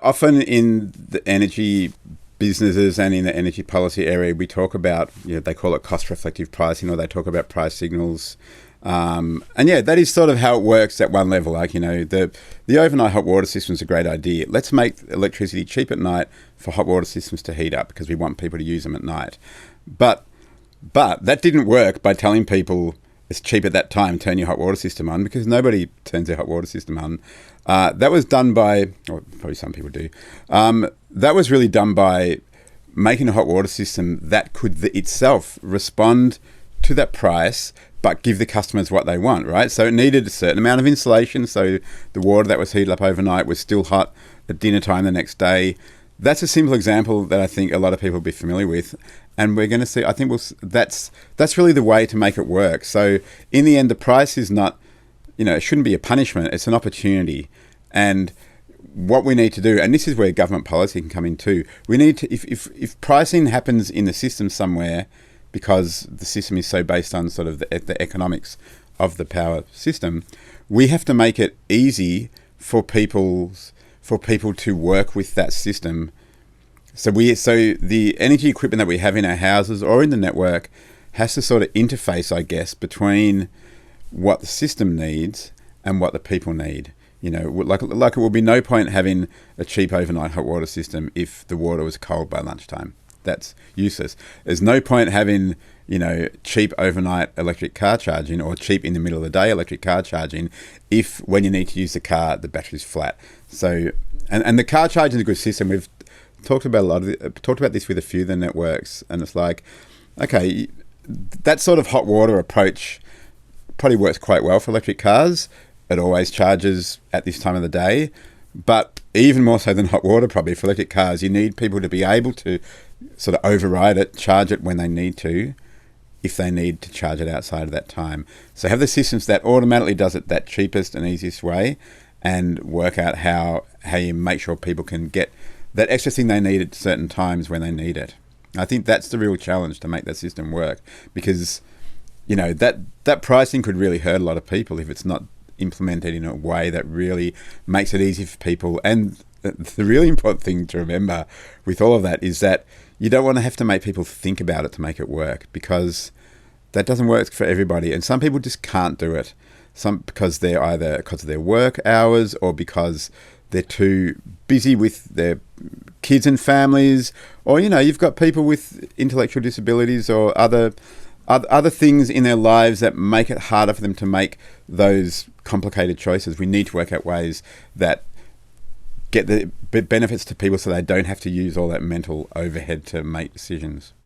Often in the energy businesses and in the energy policy area, we talk about, they call it cost reflective pricing, or they talk about price signals. And yeah, that is sort of how it works at one level. Like, the overnight hot water system is a great idea. Let's make electricity cheap at night for hot water systems to heat up because we want people to use them at night. But that didn't work by telling people it's cheap at that time, turn your hot water system on, because nobody turns their hot water system on. That was done by, or probably some people do, that was really done by making a hot water system that could itself respond to that price, but give the customers what they want, right? So it needed a certain amount of insulation, so the water that was heated up overnight was still hot at dinner time the next day. That's a simple example that I think a lot of people will be familiar with. And we're going to see, I think that's really the way to make it work. So in the end, the price is not, it shouldn't be a punishment. It's an opportunity. And what we need to do, and this is where government policy can come in too, we need to, if pricing happens in the system somewhere, because the system is so based on sort of the economics of the power system, we have to make it easy for people to work with that system. So the energy equipment that we have in our houses or in the network has to sort of interface, I guess, between what the system needs and what the people need. Like it will be no point having a cheap overnight hot water system if the water was cold by lunchtime. That's useless. There's no point having, cheap overnight electric car charging or cheap in the middle of the day electric car charging if when you need to use the car, the battery's flat. So, and the car charging is a good system. We've talked about this with a few of the networks, and it's like, okay, that sort of hot water approach probably works quite well for electric cars. It always charges at this time of the day, but even more so than hot water, probably for electric cars, you need people to be able to sort of override it, charge it when they need to, if they need to charge it outside of that time. So have the systems that automatically does it that cheapest and easiest way, and work out how you make sure people can get that extra thing they need at certain times when they need it. I think that's the real challenge to make that system work, because that pricing could really hurt a lot of people if it's not implemented in a way that really makes it easy for people. And the really important thing to remember with all of that is that you don't want to have to make people think about it to make it work, because that doesn't work for everybody. And some people just can't do it. Some because they're either because of their work hours or because they're too busy with their kids and families, or you've got people with intellectual disabilities or other things in their lives that make it harder for them to make those complicated choices. We need to work out ways that get the benefits to people so they don't have to use all that mental overhead to make decisions.